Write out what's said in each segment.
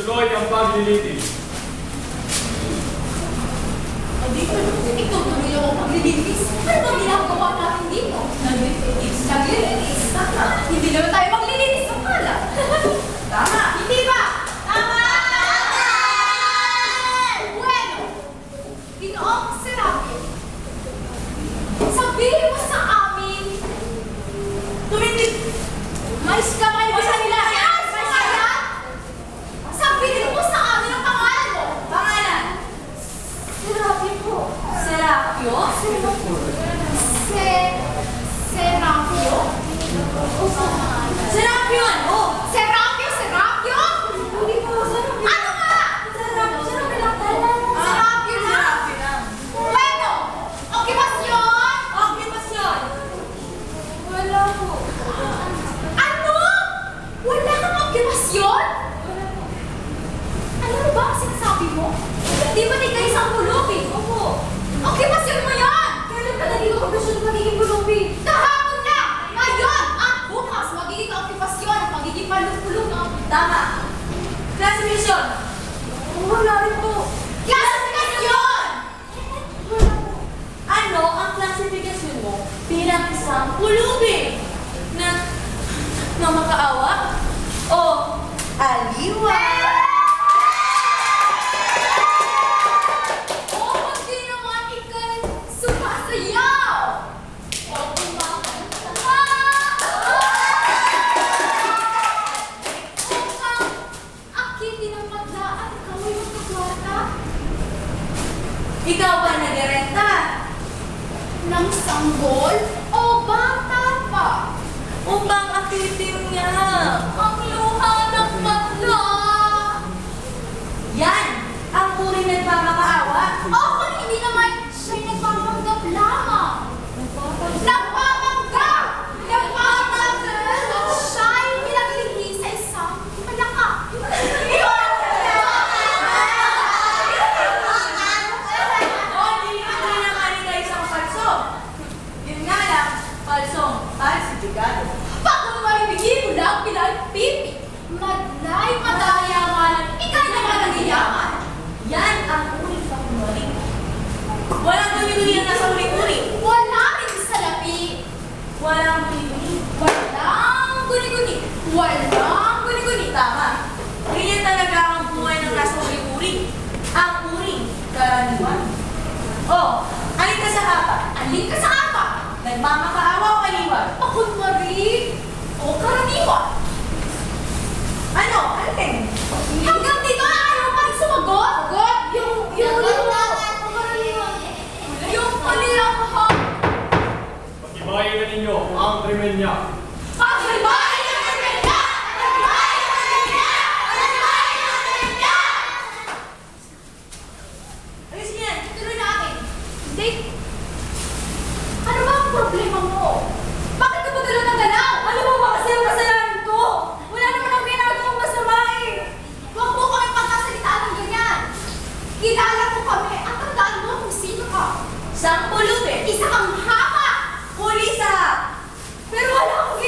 ituloy ang paglilitis. Ikaw tuloy ako maglilitis. Ano bang ginagawa natin dito? Naglilitis. Naglilitis? Hindi naman tayo maglilitis ng kalat. Tama. Hindi ba? Tama! Bueno, Ginoong Serapio, sabihin mo sa amin, tumindig, mais kamay mo sa nila. Sabihin mo sa amin ang pangalan mo. Pangalan? Serapio po. Serapio? Serapio? Serapio ano? Serapio? Serapio? Hindi po, Serapio. Ano nga? Serapio, Serapio lang talaga. Serapio na? Serapio lang. Bueno, okupasyon? Okupasyon. Wala po. Ano? Wala kang okupasyon? Alam mo ba ang sinasabi mo? Hindi ba di kayo isang pulubi? Opo. Okupasyon mo yan! Kailan ka naging okupasyon ng magiging pulubi? Kahapon na! Ngayon! At bukas, magiging okupasyon at magiging palupulong. Tama. Klasifikasyon. Wala rin po. Klasifikasyon! Ano ang klasifikasyon mo bilang isang pulubi na makaawa o aliwa? Hindi naman ikay sumasayaw! O kumakanta! Mukhang akitin ang magdaan, ikaw ay magkakwarta Ikaw ba nagarenta? ng sanggol o bata pa. Upang akitin niya. Ang luha ng magda. Yan ang uri nagmamakaawa. O kung hindi naman siya'y nagpapanggap lamang. Nagpapanggap! Nagpapanggap! Siya'y pinaglihi sa isang palaka. Hindi naman ikaw isang palso. Yun nga lang, palsong falsifikado. Pag kung maribigin mo lang pinagpipi, madlay madayaman, ikay naman ang iyaman. Yan ang uri sa kunwari. Walang guni-guni ang nasa uri-uri. Wala rin sa lapi. Walang guni-guni. Walang guni-guni. Walang guni-guni. Tama. Ganyan talaga ang buhay ng nasa uri-uri. Ang uri, karaniwan. O, alin ka sa hapa? Alin ka sa apa? Nagmamakaawa o aliwa? Pakunwari o karaniwan. Ano? Alin? Hanggang dito na ayaw pa rin sumagot? Sagot? Yung kanilang Patibayin na ninyo ang krimen niya. Pagribahin ng pamilya! Pagribahin ng pamilya! Pagribahin ng pamilya! Ayusin yan. Tuloy natin. Hindi. Ano ba ang problema mo? Bakit ka ba galaw ng galaw? Ano mo ba kasi ang kasalanan ko? Wala naman ang ginagawang masama eh. Huwag mo kami pagkasalitaan ng ganyan. Kilala mo kami at tandaan mo kung sino ka. Isang pulubi. Isa kang hapa. Huli sa... Pero wala akong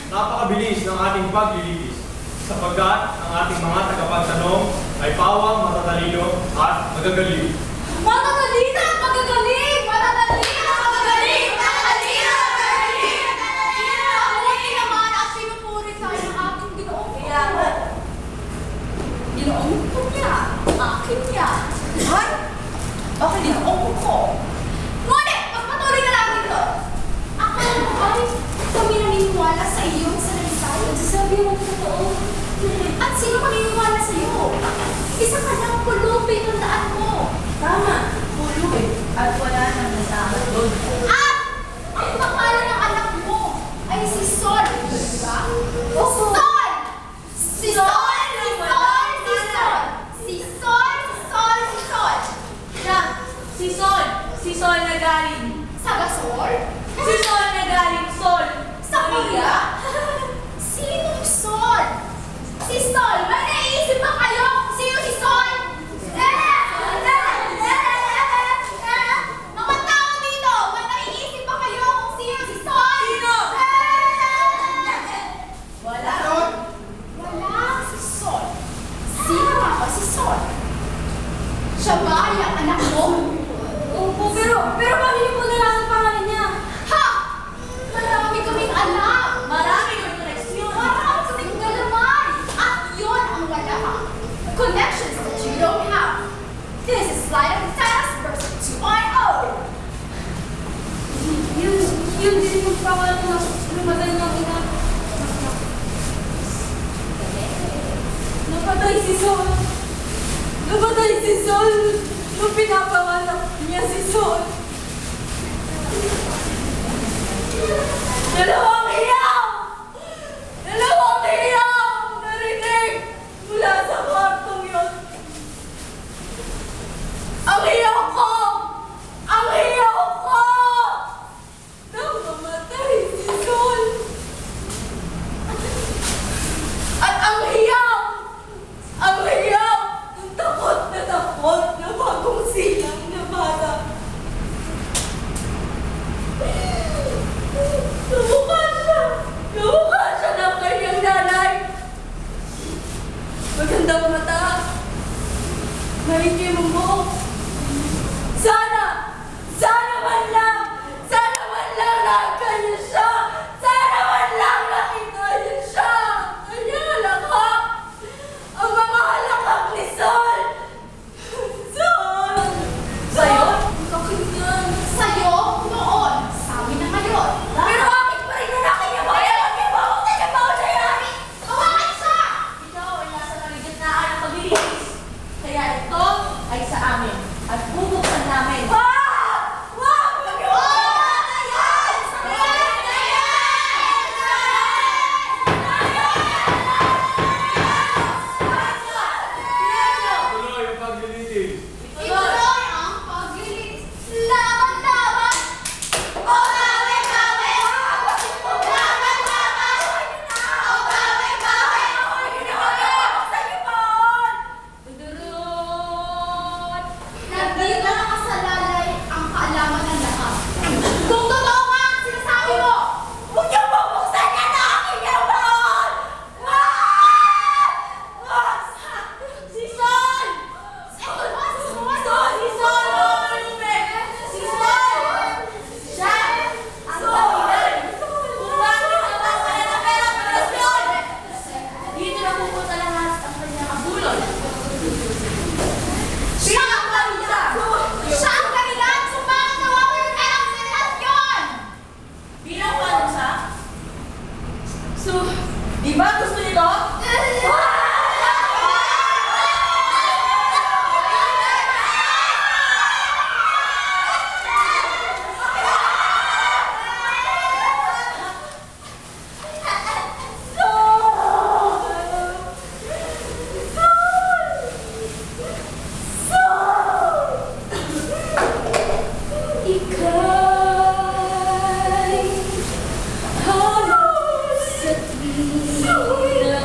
napakabilis ng ating paglilitis sapagkat ang ating mga tagapagtanong ay pawang matatalino at magagaliw. Matatalino at magagaling! Matatalino at magagaling! Matatalino at magagaling! Mabuti naman at pinupuri tayo ng ating Ginoong ko. Kaya nga. Ginoong ko niya. Akin niya. Ay! Okay, Ginoong ko. Ngunit, magpatuloy na natin ito. Akala mo ay kami naniniwala sa iyong salaysay. Nagsasabi mo ng totoo. At sino maniniwala sa iyo? Isa ka lang pulubi, tandaan mo. Tama. Pulubi. At wala nang nasama doon. At ang pangalan ng anak mo ay si Sol. Diba? O Sol! Si Sol! Si Sol! Si Sol! Si Sol! Si Sol! Si Sol! Siya, si Sol. Si Sol na galing. Sa Gasol? Si Sol na galing Sol. Sa Korea? Sinong Sol? Si Sol! May naiisip ba kayo kung sino si Sol? Mga tao dito! May naiisip ba kayo kung sino si Sol? Sino? Wala. Wala si Sol. Sino nga ba si Sol? Siya ba ay ang anak mo? Opo, pero pamilya mo na lang ang pangalan niya. Ha! Marami kaming alam! Marami kang koneksyon. Marami kaming galaman! At yun ang wala ka. Connections that you don't have. This is Light of the Task version 2.0. Yun din yung pangalan na lumatay ng ina. Napatay si Sol. Napatay si Sol. Nung pinapanganak niya si Sol. Dalawang hiyaw! Dalawang hiyaw! Narinig mula sa kwartong yun. Ang hiyaw ko! Ang hiyaw ko! Nang mamatay si Sol. At ang hiyaw! Ang hiyaw! Ang takot na bagong silang na bata. Kamukha siya ng kanyang nanay. Magandang mata. Mahikim ang buhok. Sana man lang nakakaya siya. Sana man lang nakita niya siya. Kanya halakak. Ang mga halakak ni Sol. Sol. Sa'yo? Kakinyan. Sa'yo, noon. Sa amin na ngayon. Pero bakit pa rin lalaki niya ba? Alam niya ba kung nagkabaw siya yan? Kawakan siya! Ikaw ay nasa kaligitnaan ng paglilitis. Kaya ito ay sa amin at bubuksan namin. Wag! Wag! Oh! Ayan! Tuloy ang paglilitis. Ituloy ang paglilit. Laban-laban! O bawi-bawi! Laban-laban! O bawi-bawi! Nandito nakasalalay ang kaalaman ng lahat. Kung totoo nga ang sinasabi mo, Huwag niyo bubuksan yan na aking yaman! Wag! Wag! Si Sol! Sol ba? Si Sol? Sol! Si Sol! Si Sol! Siya! Ang dahilan kung bakit nawawala ng pera para Sol! Dito na pupunta lahat ang kanyang abulon. Siya ang dahilan! Siya ang dahilan kung bakit nawawala ng pera sa relasyon! Bilang paano siya? So, di ba gusto nito? Ika'y halos sa tuwina.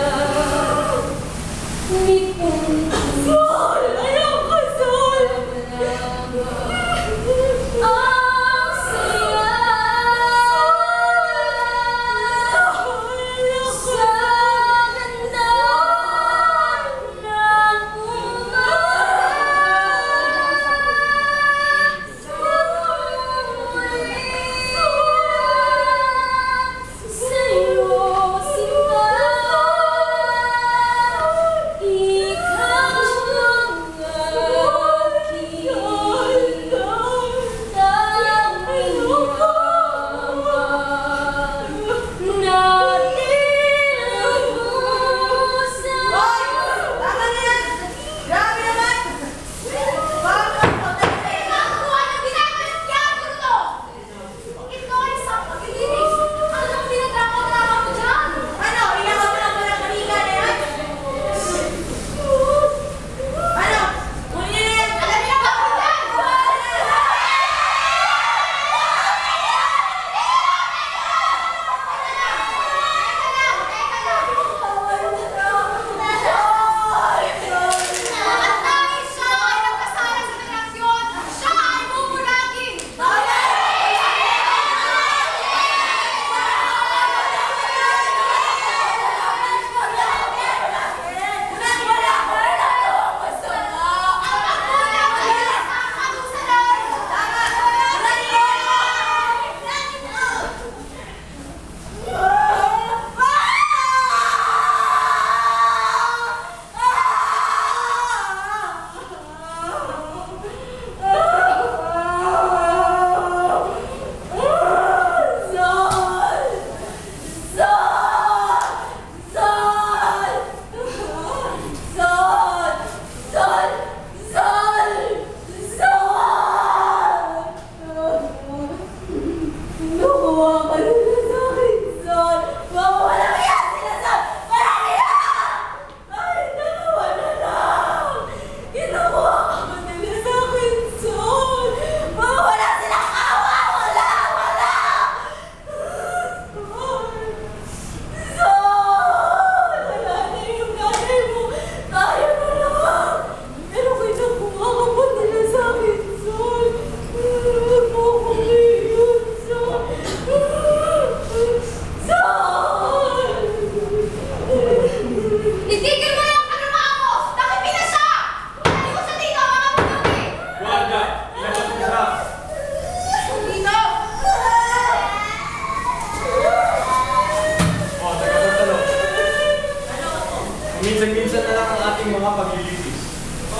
minsan-minsan na lang ang ating mga paglilitis.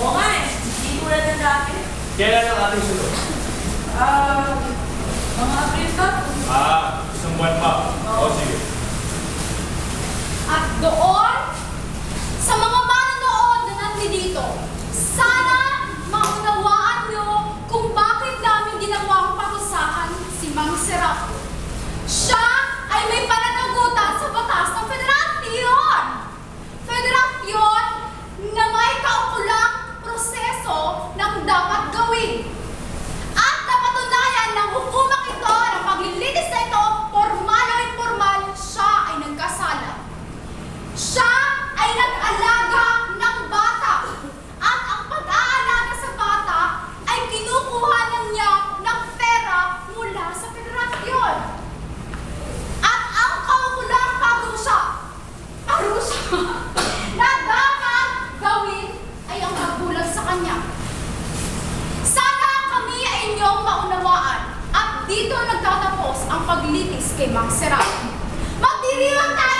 Oo nga eh. Hindi tulad ng dati. Kailan ang ating sunod? Mga April ka? Isang buwan pa. O sige. At doon, sa mga manonood na nandito, sana maunawaan nyo kung bakit namin ginawang parusahan si Mang Serapio. Siya ay may pananagutan sa batas ng federasyon. Federasyon na may kaukulang proseso ng dapat gawin. At napatunayan ng hukumang ito, ng paglilitis na ito, formal o informal, siya ay nagkasala. Siya ay nag-alaga ng bata. At ang pag-aalaga sa bata ay kinukuha niya ng pera mula sa federasyon. At ang kaukulang parusa na dapat gawin ay ang magbulag sa kanya. Sana kami ay inyong maunawaan at dito nagtatapos ang paglitis kay Mang Serapio. Magdiriwang tayo